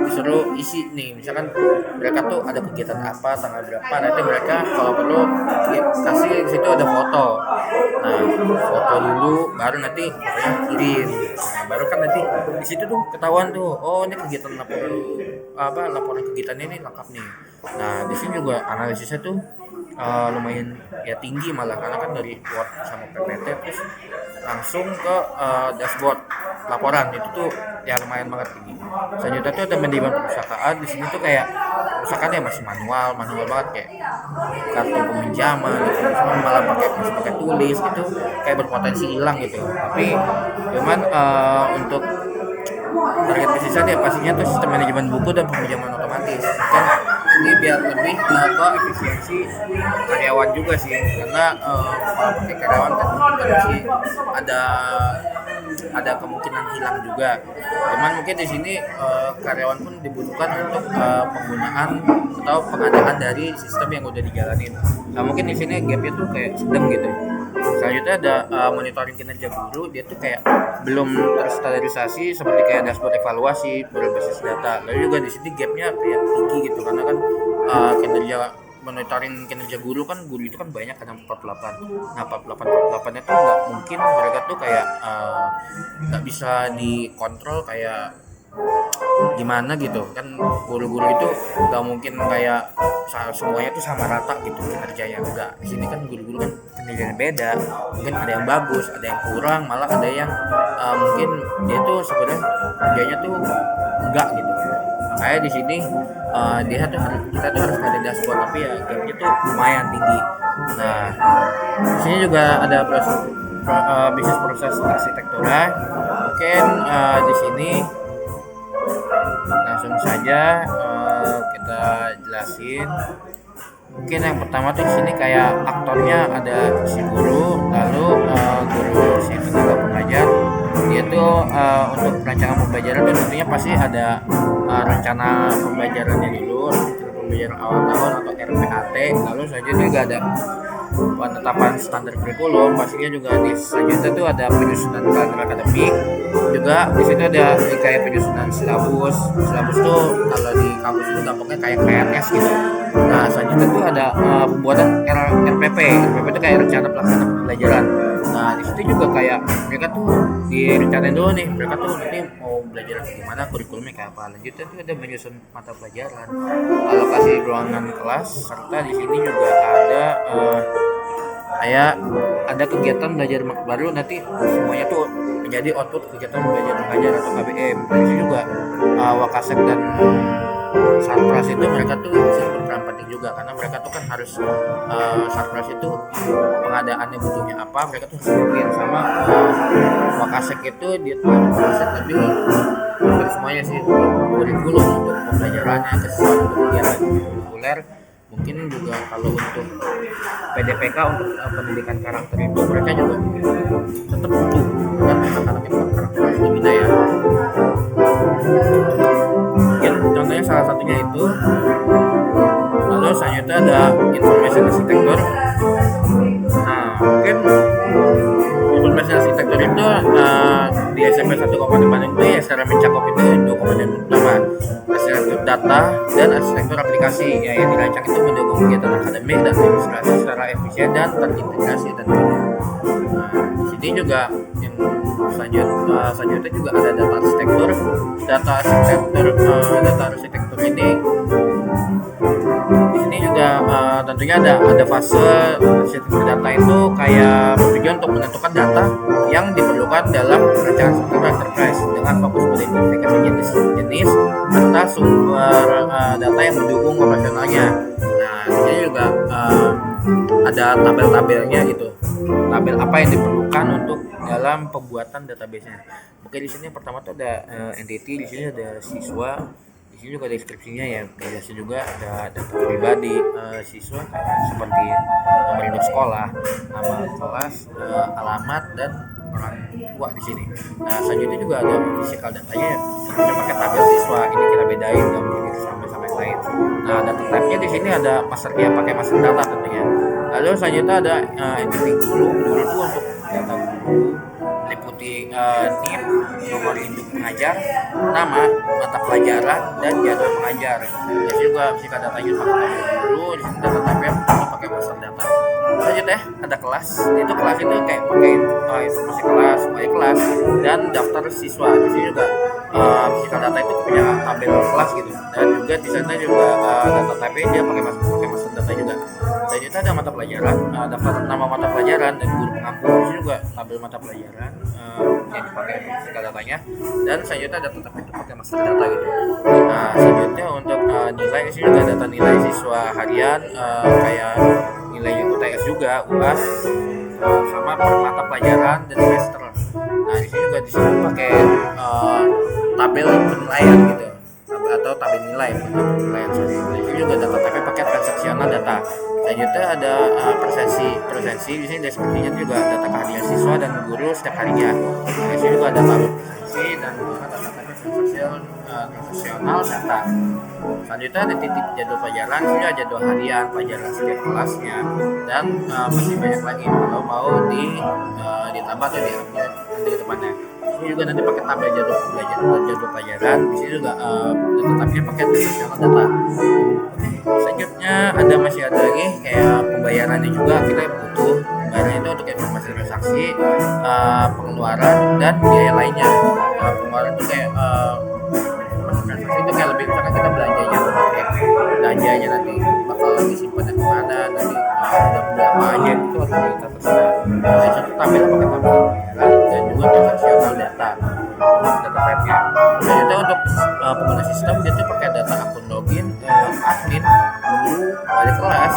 disuruh isi nih, misalkan mereka tuh ada kegiatan apa tanggal berapa, nanti mereka kalau perlu kasih di situ ada foto. Nah foto dulu baru nanti fotonya kirim. Nah, baru kan nanti di situ tuh ketahuan tuh, oh ini kegiatan laporan kegiatannya ini lengkap nih. Nah di sini juga analisisnya tuh lumayan ya tinggi malah, karena kan dari Word sama PPT terus langsung ke dashboard laporan itu tuh ya lumayan banget tinggi. Selanjutnya tuh ada manajemen perpustakaan. Di sini tuh kayak perpustakaan ya masih manual banget, kayak kartu peminjaman gitu, malah pakai tulis gitu, kayak berpotensi hilang gitu. Tapi cuman untuk target bisnisnya ya pastinya tuh sistem manajemen buku dan peminjaman otomatis. Kan ini biar lebih ke efisiensi karyawan juga sih, karena kalau pakai karyawan kan masih ada kemungkinan hilang juga. Cuman mungkin di sini karyawan pun dibutuhkan untuk penggunaan atau pengadaan dari sistem yang udah dijalanin. Nah mungkin di sini gapnya tuh kayak sedang gitu. Selanjutnya ada monitoring kinerja guru, dia tuh kayak belum terstandarisasi seperti kayak dashboard evaluasi berbasis data. Lalu juga di sini gapnya kayak tinggi gitu, karena kan monitoring kinerja guru itu kan banyak, kadang 48. Nah 48 itu nggak mungkin mereka tuh kayak nggak bisa dikontrol kayak gimana gitu kan. Guru-guru itu nggak mungkin kayak semuanya tuh sama rata gitu kinerjanya, enggak. Di sini kan guru-guru kan kinerjanya beda, mungkin ada yang bagus, ada yang kurang, malah ada yang mungkin dia tuh sebenarnya kerjanya tuh enggak gitu. Makanya di sini kita tuh harus ada dashboard, tapi ya gapnya tuh lumayan tinggi. Nah di sini juga ada bisnis proses arsitektura. Mungkin di sini langsung saja kita jelasin. Mungkin yang pertama tuh di sini kayak aktornya ada si guru, lalu guru si tenaga pengajar. Dia tuh untuk perancangan pembelajaran dan tentunya pasti ada rencana pembelajarannya dulu, rencana pembelajaran awal tahun atau RPAT. Lalu selanjutnya juga ada penetapan standar kurikulum, pastinya juga di selanjutnya tuh ada penyusunan kalender akademik. Juga di situ ada kayak penyusunan silabus tuh kalau di kampus itu gampangnya kayak KRS gitu. Nah selanjutnya tuh ada pembuatan RPP itu kayak rencana pelaksanaan pembelajaran. Nah di situ juga kayak mereka tuh direncanain dulu nih, mereka tuh nanti mau belajar gimana, kurikulumnya kayak apa. Lanjutnya tuh ada menyusun mata pelajaran, alokasi ruangan kelas, serta di sini juga ada kayak ada kegiatan belajar baru, nanti semuanya tuh menjadi output kegiatan belajar mengajar atau KBM. Di sini juga Wakasek dan Sarpras itu mereka tuh bisa berperan penting juga karena mereka tuh kan harus Sarpras itu pengadaannya butuhnya apa, mereka tuh harus bikin sama Wakasek itu dia tuh Wakasek lebih hampir semuanya sih untuk kurikulum, untuk pembelajarannya, kesesuaian untuk kegiatan kurikuler. Mungkin juga kalau untuk PDPK untuk pendidikan karakter itu mereka juga tetap butuh kan anak-anak yang berkarakter harus dibina ya. Mungkin contohnya salah satunya itu. Lalu selanjutnya ada information architecture. Nah, mungkin information architecture itu di SMP 1 Bandung itu ya secara mencakup itu 2 komponen utama, arsitektur data dan arsitektur aplikasi ya, yang dirancang itu mendukung kegiatan akademik dan administrasi secara efisien dan terintegrasi tentunya. Nah, di sini juga yang selanjutnya juga ada data arsitektur. Data arsitektur ini di sini juga tentunya ada fase arsitektur data itu kayak bertujuan untuk menentukan data yang diperlukan dalam perencanaan struktur enterprise dengan fokus pada identifikasi jenis serta sumber data yang mendukung operasionalnya. Nah, di sini juga ada tabel-tabelnya gitu. Tabel apa yang diperlukan untuk dalam pembuatan database-nya. Mungkin di sini pertama tuh ada entity, di sini ada siswa, di sini juga deskripsinya ya, biasa juga ada data pribadi siswa seperti nomor induk sekolah, nama kelas, alamat dan orang tua di sini. Nah, selanjutnya juga ada physical datanya ya. Kita pakai tabel siswa, ini kita bedain nggak mungkin itu sama yang lain. Nah, data type-nya di sini ada masternya pakai master data tentunya. Lalu selanjutnya ada entity guru itu untuk data guru, meliputi NIM, nomor induk pengajar, nama, mata pelajaran, dan jadwal pengajar. Jadi juga physical datanya pakai tabel guru, di sini data type-nya pakai master data. Selanjutnya ada kelas. Itu kelas itu kayak pakai informasi kelas, wali kelas, dan daftar siswa. Di sini juga physical data itu punya tabel kelas gitu. Dan juga di sana juga data type dia pakai master data juga. Selanjutnya ada mata pelajaran, daftar nama mata pelajaran dan guru pengampu. Di sini juga tabel mata pelajaran yang dipakai physical datanya. Dan selanjutnya data type itu pakai master data gitu. Nah, selanjutnya untuk nilai, di sini juga data nilai siswa harian kayak nilai UTS juga, UAS, sama per mata pelajaran dan semester. Nah, di sini juga pakai tabel penilaian gitu, atau tabel nilai penilaian. Di sini juga data type pakai transaksional data. Selanjutnya ada presensi. Di sini deskripsinya juga data kehadiran siswa dan guru setiap harinya. Nah, di sini juga ada tabel presensi dan data transaksional data. Selanjutnya ada titik jadwal pelajaran, sudah jadwal harian pelajaran setiap kelasnya, dan masih banyak lagi kalau mau ditambah atau diambil nanti ke depannya. Ini juga nanti pakai tabel jadwal pelajaran. Di sini juga tetapnya pakai transaksional data. Selanjutnya masih ada lagi kayak pembayarannya juga, kita butuh pembayaran itu untuk informasi transaksi, pengeluaran dan biaya lainnya. Pengeluaran itu kayak transaksi itu kayak lebih misalkan kita belanjanya nanti bakal disimpan kemana, nanti udah berapa aja itu harus kita terserah. Nah, satu tabel pakai tabel pembayaran dan juga transaksional data type-nya. Selanjutnya untuk pengguna sistem dia tuh pakai data akun login, admin, guru, wali kelas,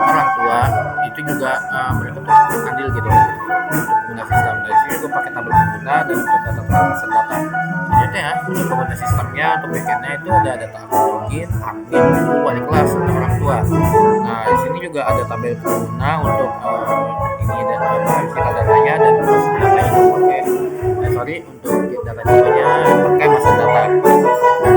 orang tua, itu juga mereka tuh andil gitu untuk pengguna sistem. Dari sini juga pakai tabel pengguna dan untuk data transfer data. Selanjutnya untuk pengguna sistemnya, untuk backend-nya itu ada data akun login, admin, guru, wali kelas, dan orang tua. Nah, di sini juga ada tabel pengguna untuk ini physical datanya dan master datanya pakai untuk data tipenya pakai master data.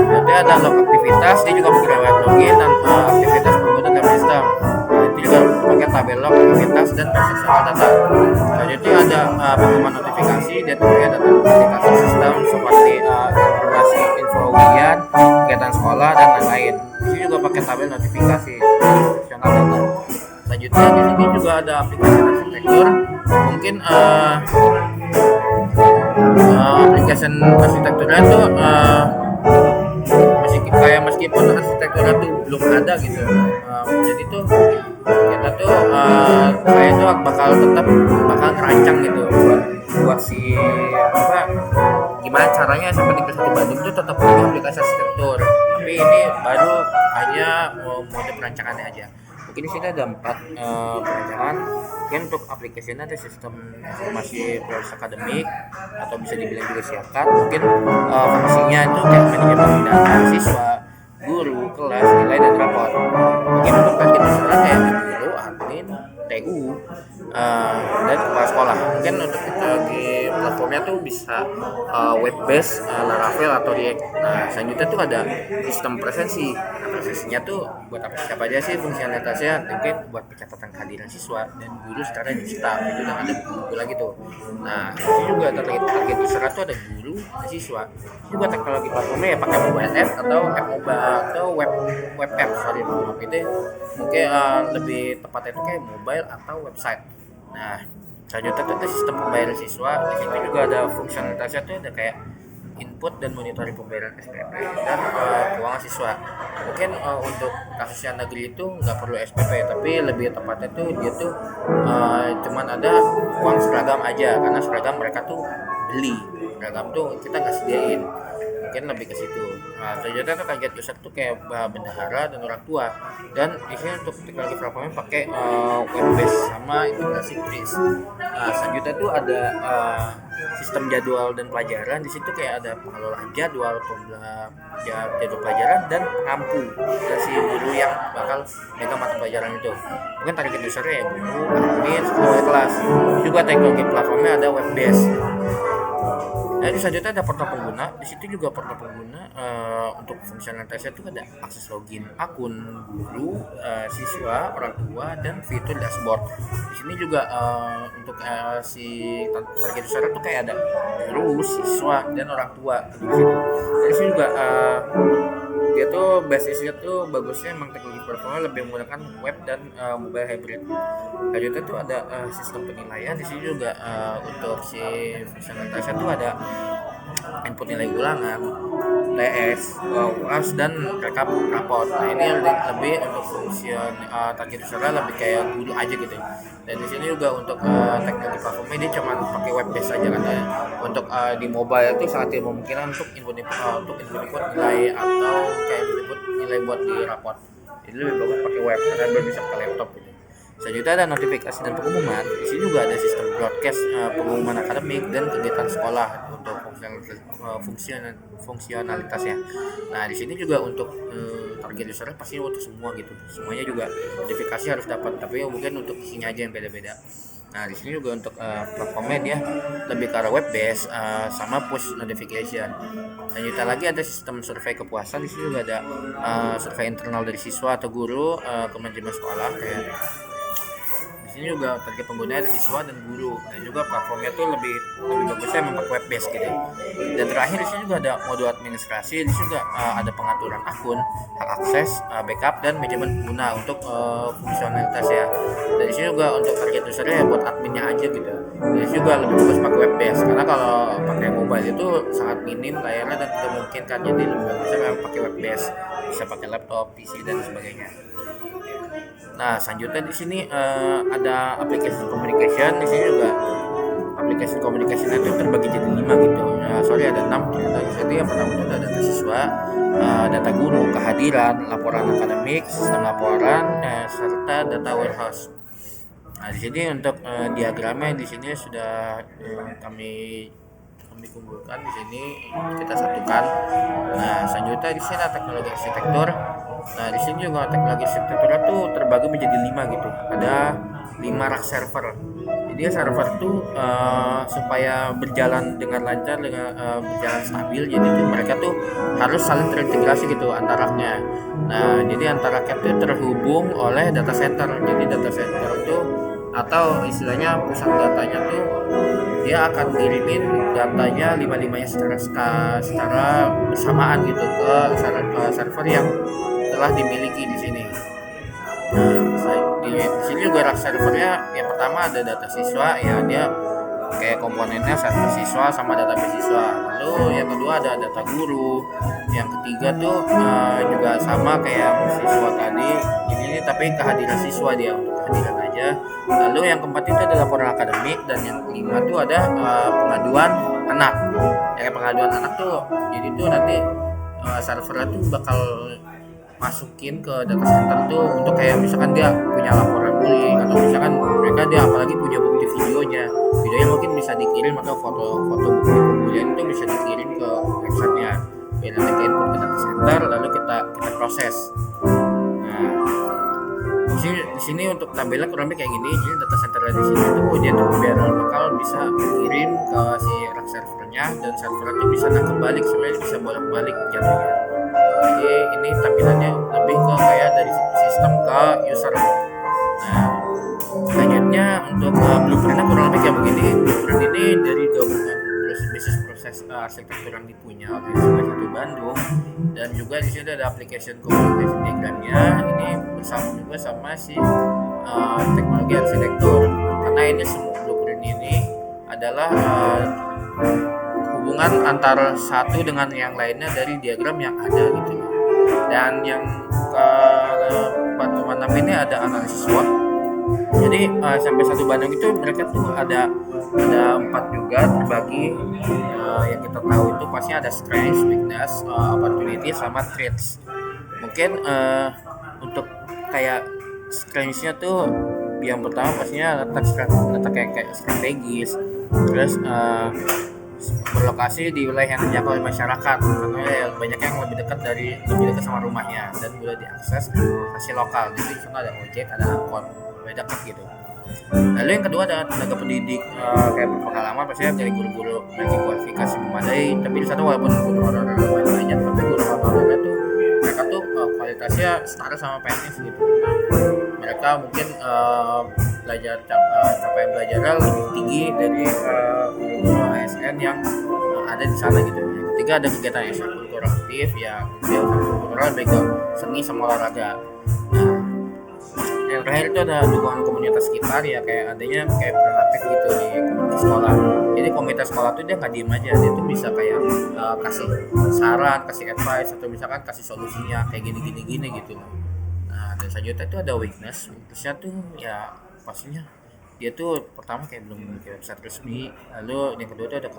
Nanti ada log aktivitas, dia juga pakai lewat login dan aktivitas pengguna dalam sistem. Itu juga pakai tabel log aktivitas dan transaksional data. Selanjutnya ada pengumuman notifikasi, dia pakai data notifikasi sistem seperti info ujian, kegiatan sekolah dan lain-lain. Di sini juga pakai tabel notifikasi transaksional data. Selanjutnya di sini juga ada aplikasi arsitektur. Mungkin aplikasi arsitekturnya itu meskipun arsitekturnya tuh belum ada gitu, jadi tuh kita tuh saya tuh bakal ngerancang gitu buat si gimana caranya sampai Negeri 1 Bandung tuh tetap punya aplikasi arsitektur. tapi ini baru hanya mode perancangannya aja. Mungkin di sini ada 4 perancangan. Mungkin untuk aplikasinya ada sistem informasi proses akademik atau bisa dibilang juga siakat. Mungkin fungsinya itu kayak manajemen data siswa, guru, kelas, nilai dan rapor. Mungkin untuk target besar kayak guru, admin, TU, dan kepala sekolah. Mungkin untuk di platformnya tuh bisa web based, Laravel atau React. Nah, selanjutnya tuh ada sistem presensi. Nah, presensinya tuh buat apa siapa aja sih fungsionalitasnya? Mungkin buat pencatatan kehadiran siswa dan guru secara digital. Itu udah ada buku lagi tuh. Nah, ini juga target besar tuh ada guru dan siswa. Ini juga teknologi platformnya ya pakai mobile app atau app mobile atau web app. Itu mungkin lebih tepatnya itu kayak mobile atau website. Nah, selanjutnya itu ada sistem pembayaran siswa. Di situ juga ada fungsionalitasnya tuh ada kayak input dan monitoring pembayaran SPP dan keuangan siswa. Mungkin untuk kasusnya negeri itu nggak perlu SPP, tapi lebih tepatnya tuh dia tuh cuman ada uang seragam aja, karena seragam mereka tuh beli, seragam tuh kita nggak sediain. Mungkin lebih ke situ. Nah, ternyata tuh target user tuh kayak bendahara dan orang tua. Dan di sini untuk teknologi platformnya pakai web based sama integrasi QRIS. Nah, selanjutnya tuh ada sistem jadwal dan pelajaran. Di situ kayak ada pengelolaan jadwal pelajaran dan pengampu dari si guru yang bakal megang mata pelajaran itu. Mungkin target usernya ya guru, admin, sekolah kelas. Juga teknologi platformnya ada web based. Nah, di selanjutnya ada portal pengguna. Di situ juga portal pengguna untuk fungsionalitasnya itu ada akses login akun guru, siswa, orang tua, dan fitur dashboard. Di sini juga untuk si target user itu kayak ada guru, siswa, dan orang tua di situ. Di sini juga dia tuh basisnya tuh bagusnya emang teknologi platformnya lebih menggunakan web dan mobile hybrid. Selanjutnya tuh ada sistem penilaian. Di sini juga untuk si fungsionalitasnya tuh ada input nilai ulangan, TS, UAS, dan rekap rapor. Nah, ini lebih untuk fungsi target usernya lebih kayak guru aja gitu. Dan di sini juga untuk teknologi platformnya dia cuma pakai web based aja, karena untuk di mobile itu sangat tidak memungkinkan untuk input nilai atau kayak input nilai buat di rapor. Jadi lebih bagus pakai web karena belum bisa pakai laptop gitu. Selanjutnya ada notifikasi dan pengumuman. Di sini juga ada sistem broadcast pengumuman akademik dan kegiatan sekolah untuk fungsionalitasnya. Nah, di sini juga untuk target usernya pasti untuk semua gitu. Semuanya juga notifikasi harus dapat, tapi mungkin untuk isinya aja yang beda-beda. Nah, di sini juga untuk platformnya dia lebih ke arah web based sama push notification. Selanjutnya lagi ada sistem survei kepuasan. Di sini juga ada survei internal dari siswa atau guru ke manajemen sekolah kayak. Di sini juga target pengguna ada siswa dan guru. Dan juga platformnya tuh lebih bagusnya memang web based gitu. Dan terakhir di sini juga ada mode administrasi. Di sini juga ada pengaturan akun, hak akses, backup, dan manajemen pengguna untuk fungsionalitasnya. Dan di sini juga untuk target usernya ya buat adminnya aja gitu. Dan di sini juga lebih bagus pakai web based, karena kalau pakai mobile itu sangat minim layarnya dan tidak mungkin kan, jadi lebih bagusnya memang pakai web based, bisa pakai laptop, PC, dan sebagainya. Nah, selanjutnya di sini ada aplikasi communication. Di sini juga aplikasi communication itu terbagi jadi 5 gitu. Ada 6 ternyata. Jadi yang pertama itu ada data siswa, data guru, kehadiran, laporan akademik, sistem laporan, serta data warehouse. Nah, di sini untuk diagramnya di sini sudah kami kumpulkan di sini, kita satukan. Nah, selanjutnya di sini ada teknologi arsitektur. Nah, di sini juga teknologi arsitekturnya tuh terbagi menjadi 5 gitu. Ada 5 rack server. Jadi server itu supaya berjalan dengan lancar, dengan berjalan stabil, jadi tuh mereka tuh harus saling terintegrasi gitu antara racknya. Nah, jadi antara rack itu terhubung oleh data center. Jadi data center itu atau istilahnya pusat datanya tuh dia akan ngirimin datanya 5-5-nya secara bersamaan gitu ke server yang telah dimiliki di sini. Nah, di sini juga rak servernya yang pertama ada data siswa ya, dia kayak komponennya server siswa sama database siswa. Lalu yang kedua ada data guru, yang ketiga tuh juga sama kayak siswa tadi, ini tapi kehadiran siswa dia untuk kehadiran aja. Lalu yang keempat itu ada laporan akademik, dan yang kelima tuh ada pengaduan anak. Yang pengaduan anak tuh jadi tuh nanti servernya tuh bakal masukin ke data center tuh untuk kayak misalkan dia punya laporan bullying, atau misalkan mereka dia apalagi punya bukti videonya mungkin bisa dikirim, atau foto bukti pembulian itu bisa dikirim ke websitenya, biar nanti ke input ke data center lalu kita proses. Nah, di sini untuk tabelnya kurang lebih kayak gini. Jadi data center di sini tuh dia tuh biar bakal bisa kirim ke si rack servernya, dan server itu bisa nangkep balik, sebenarnya bisa bolak-balik jatuhnya. Jadi ini tampilannya lebih ke kayak dari sistem ke user. Nah, selanjutnya untuk blueprintnya kurang lebih kayak begini. Blueprint ini dari gabungan bisnis proses arsitektur yang dipunya oleh SMP 1 Bandung, dan juga di sini ada application communication diagramnya. Ini bersama juga sama si teknologi arsitektur, karena ini semua blueprint ini adalah hubungan antara satu dengan yang lainnya dari diagram yang ada gitu. Dan yang ke 4,6 ini ada analisis SWOT. Jadi sampai 1 Bandung itu mereka tuh ada 4 juga terbagi. Yang kita tahu itu pasti ada strength, weakness, opportunity, sama threats. Mungkin untuk kayak strength-nya tuh yang pertama pastinya letak kayak strategis, terus berlokasi di wilayah yang terjangkau oleh masyarakat, karena ya banyak yang lebih dekat sama rumahnya dan mudah diakses transportasi lokal. Jadi di sana ada ojek, ada angkot, lebih dekat gitu. Lalu yang kedua ada tenaga pendidik kayak berpengalaman, pastinya dari guru-guru memiliki kualifikasi memadai. Tapi di sana walaupun guru honorer lumayan banyak, tapi guru honorernya tuh mereka tuh kualitasnya setara sama PNS gitu. Mereka mungkin capaian belajarnya lebih tinggi dari guru-guru ASN yang ada di sana gitu. Yang ketiga ada kegiatan ekstrakurikuler aktif, ya ekstrakurikuler baik ke seni sama olahraga. Yang terakhir itu ada dukungan komunitas sekitar, ya kayak adanya kayak peran aktif gitu di komunitas sekolah. Jadi komunitas sekolah tuh dia nggak diem aja, dia tuh bisa kayak kasih saran, kasih advice, atau misalkan kasih solusinya kayak gini gitu. Nah, dan selanjutnya itu ada weaknessnya tuh ya pastinya dia tuh pertama kayak belum memiliki website resmi. Lalu yang kedua itu ada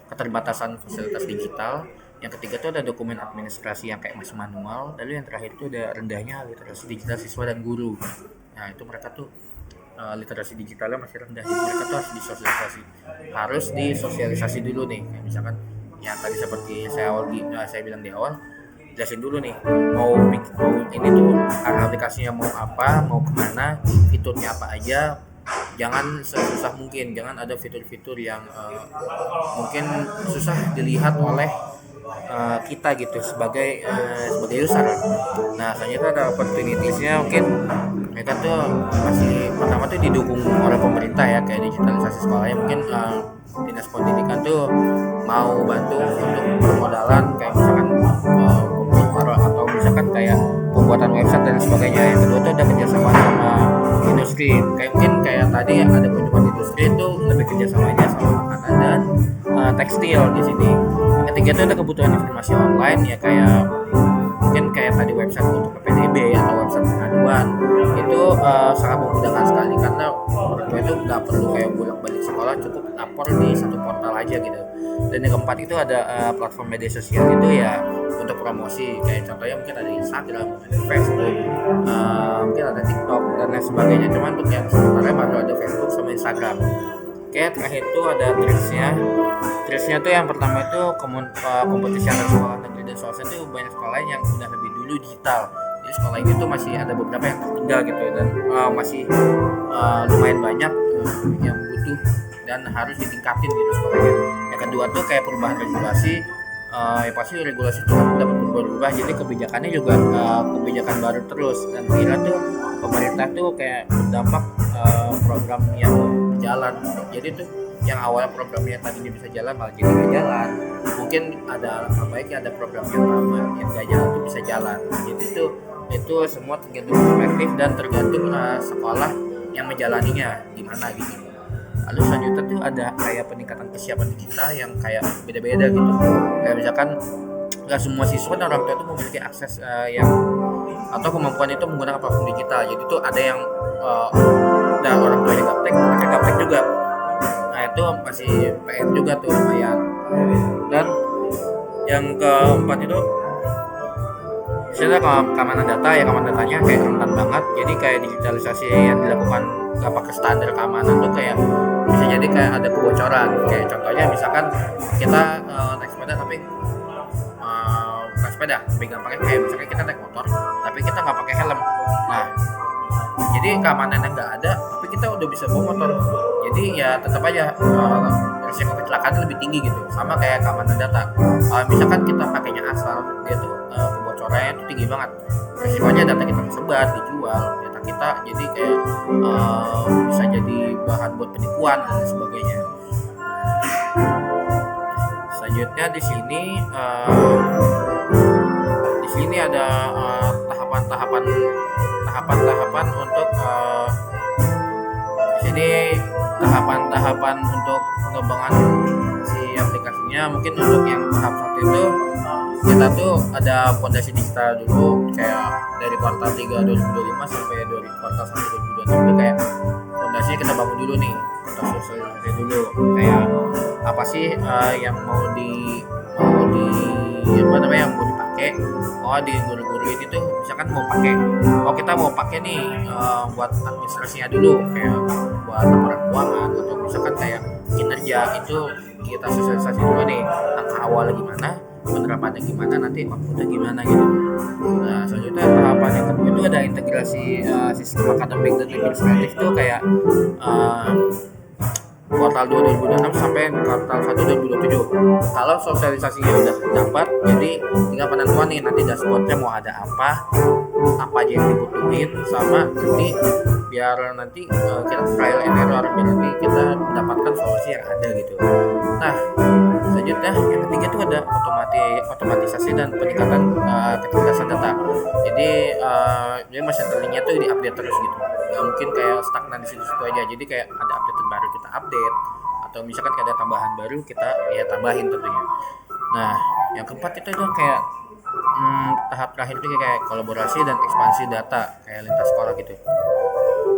keterbatasan fasilitas digital. Yang ketiga itu ada dokumen administrasi yang kayak masih manual. Lalu yang terakhir itu ada rendahnya literasi digital siswa dan guru. Nah, itu mereka tuh literasi digitalnya masih rendah. Jadi mereka tuh harus disosialisasi dulu nih. Kayak misalkan yang tadi seperti saya bilang di awal, jelasin dulu nih mau ini tuh aplikasinya mau apa, mau kemana, fiturnya apa aja. Jangan sesusah mungkin, jangan ada fitur-fitur yang mungkin susah dilihat oleh kita gitu sebagai user. Nah, selanjutnya ada opportunities-nya. Mungkin mereka tuh masih pertama tuh didukung oleh pemerintah ya, kayak digitalisasi sekolahnya. Mungkin dinas pendidikan tuh mau bantu untuk permodalan kayak misalkan atau misalkan kayak pembuatan website dan sebagainya. Yang kedua tuh ada kerjasama sama industri, kayak mungkin kayak tadi yang ada kunjungan industri itu lebih kerjasamanya sama makanan dan tekstil di sini. Yang ketiga itu ada kebutuhan informasi online, ya kayak mungkin kayak tadi website untuk PPDB atau website pengaduan. Itu sangat memudahkan sekali, karena mereka itu nggak perlu kayak bolak-balik sekolah, cukup lapor di satu portal aja gitu. Dan yang keempat itu ada platform media sosial itu ya untuk promosi, kayak contohnya mungkin ada Instagram, ada Facebook, mungkin ada TikTok dan lain sebagainya. Cuman untuk yang sementara baru ada Facebook sama Instagram. Oke, terakhir itu ada Tricks-nya tuh yang pertama itu kompetisi antar sekolah negeri dan swasta itu banyak sekolah yang udah lebih dulu digital. Jadi sekolah ini tuh masih ada beberapa yang tertinggal gitu, dan masih lumayan banyak yang butuh dan harus ditingkatin gitu sekolahnya. Yang kedua tuh kayak perubahan regulasi. Ya pasti regulasi itu dapat berubah-ubah, jadi kebijakannya juga kebijakan baru terus. Dan kira tuh pemerintah tuh kayak berdampak program yang berjalan. Jadi tuh yang awalnya programnya tadinya bisa jalan malah jadi nggak jalan. Mungkin ada baiknya ada program yang lama yang nggak jalan tuh bisa jalan. Jadi itu semua tergantung perspektif dan tergantung sekolah yang menjalaninya gimana gitu. Lalu selanjutnya tuh ada kayak peningkatan kesiapan digital yang kayak beda-beda gitu. Kayak misalkan nggak semua siswa dan orang tua itu memiliki akses yang atau kemampuan itu menggunakan platform digital. Jadi tuh ada yang dan orang tuanya gaptek, mereka gaptek juga. Nah, itu masih PR juga tuh lumayan. Dan Yang keempat itu misalnya keamanan data, ya keamanan datanya kayak rentan banget, jadi kayak digitalisasi yang dilakukan gak pakai standar keamanan tuh kayak bisa jadi kayak ada kebocoran. Kayak contohnya misalkan kita naik sepeda tapi bukan sepeda, lebih gampangnya kayak misalnya kita naik motor tapi kita nggak pakai helm. Nah, jadi keamanannya nggak ada tapi kita udah bisa bawa motor, jadi ya tetap aja risiko kecelakaan lebih tinggi gitu. Sama kayak keamanan data, misalkan kita pakainya asal, dia tuh kebocorannya tuh tinggi banget, risikonya data kita tersebar, dijual data kita, jadi kayak bisa jadi bahan buat penipuan dan sebagainya. Selanjutnya di sini ada tahapan-tahapan untuk di sini tahapan-tahapan untuk pengembangan si aplikasinya. Mungkin untuk yang tahap satu itu kita tuh ada fondasi digital dulu, kayak dari kuartal 3 2025 sampai dari kuartal 1 2026 itu kayak fondasi kita bangun dulu nih, kita sosialisasi dulu kayak apa sih yang mau di apa namanya yang mau dipakai. Di guru-guru ini tuh misalkan kita mau pakai nih buat administrasinya dulu, kayak buat laporan keuangan atau misalkan kayak kinerja, itu kita sosialisasi dulu nih langkah awalnya gimana, penerapannya gimana, nanti outputnya gimana gitu. Nah, selanjutnya tahapan yang kedua itu ada integrasi sistem akademik dan administratif tuh kayak kuartal 2 2026 sampai kuartal 1 2027. Kalau sosialisasinya udah dapat, jadi tinggal penentuan nih nanti dashboardnya mau ada apa aja yang dibutuhin, sama nanti biar nanti kita trial and error, biar nanti kita mendapatkan solusi yang ada gitu. Nah, selanjutnya yang ketiga itu ada otomatisasi dan peningkatan kecerdasan data. Jadi dia machine learning-nya tuh diupdate terus gitu, nggak mungkin kayak stagnan di situ aja. Jadi kayak ada update baru kita update, atau misalkan ada tambahan baru kita ya tambahin tentunya. Nah, yang keempat itu kayak tahap terakhir itu kayak kolaborasi dan ekspansi data kayak lintas sekolah gitu.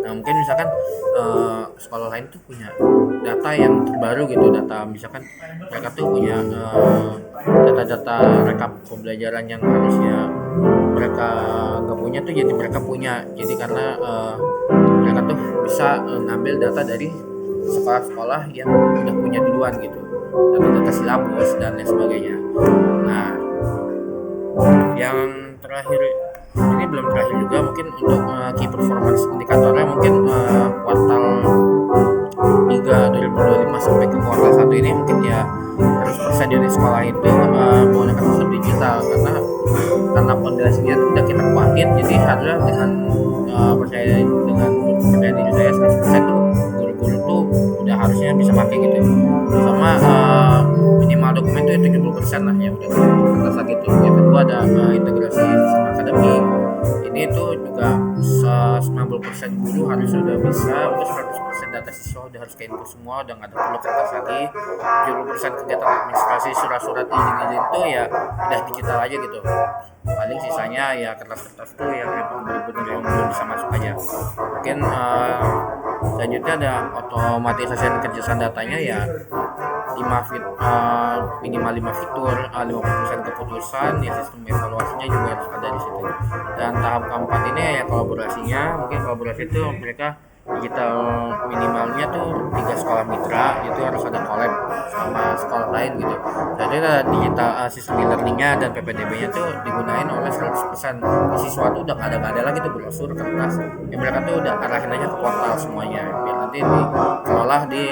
Nah, mungkin misalkan sekolah lain tuh punya data yang terbaru gitu, data misalkan mereka tuh punya data-data rekap pembelajaran yang harusnya mereka nggak punya tuh, jadi mereka punya. Jadi karena mereka tuh bisa ngambil data dari sekolah-sekolah yang udah punya duluan gitu, data-data silabus dan lain sebagainya. Nah, yang terakhir ini belum terakhir juga, mungkin untuk key performance indikatornya mungkin kuartal 3 2025 sampai ke kuartal 1 ini mungkin ya 100% dari sekolah itu menggunakan sistem digital, karena fondasinya itu udah kita kuatin, jadi harusnya dengan percaya diri saya 100% tuh guru-guru tuh udah harusnya bisa pakai gitu. Sama minimal dokumen tuh 70% lah yang udah kita gitu. Yang kedua ada integrasi sistem akademik, ini tuh juga 90% guru harus sudah bisa, untuk 100% data siswa udah harus ke input semua, udah nggak ada perlu kertas lagi. 70% kegiatan administrasi surat-surat izin tuh ya udah digital aja gitu. Paling sisanya ya kertas-kertas tuh yang benar-benar yang belum bisa masuk aja. Mungkin selanjutnya ada otomatisasi dan kecerdasan datanya ya minimal 5 fitur, 50% keputusan, ya sistem evaluasinya juga harus ada di situ. Dan tahap keempat ini ya kolaborasinya, mungkin kolaborasi itu mereka digital minimalnya tuh 3 sekolah mitra itu harus ada collab sama sekolah lain gitu. Jadi digital sistem e-learningnya dan PPDB-nya tuh digunain oleh 100%. Siswa tuh udah nggak ada lagi tuh brosur kertas, ya mereka tuh udah arahin aja ke portal semuanya, biar nanti dikelola di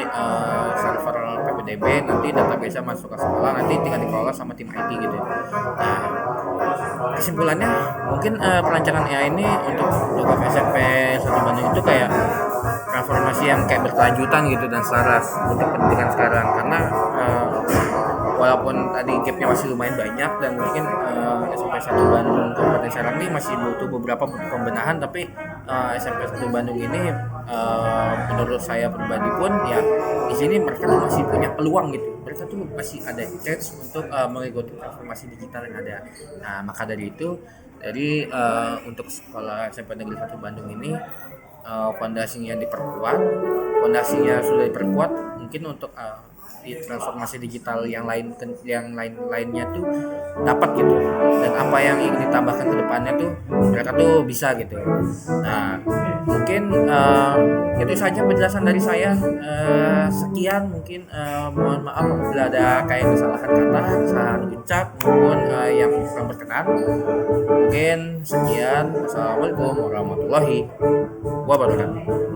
server PPDB, nanti database masuk ke sekolah, nanti tinggal dikelola sama tim IT gitu. Nah, kesimpulannya mungkin perancangan AI ini untuk program SMP 1 Bandung itu kayak transformasi yang kayak berkelanjutan gitu dan selaras untuk pendidikan sekarang, karena walaupun tadi gapnya masih lumayan banyak dan mungkin SMP 1 Bandung Kabupaten Serang ini masih butuh beberapa pembenahan, tapi SMP 1 Bandung ini menurut saya pribadi pun ya di sini mereka tuh masih punya peluang gitu, mereka tuh masih ada chance untuk mengikuti transformasi digital yang ada. Nah, maka dari itu untuk sekolah SMP Negeri 1 Bandung ini fondasinya sudah diperkuat, mungkin untuk di transformasi digital yang lainnya tuh dapat gitu, dan apa yang ingin ditambahkan ke depannya tuh mereka tuh bisa gitu. Nah, mungkin itu saja penjelasan dari saya. Sekian, mungkin mohon maaf apabila ada kayak kesalahan kata, kesalahan ucap maupun yang kurang berkenan. Mungkin sekian. Assalamualaikum warahmatullahi wabarakatuh.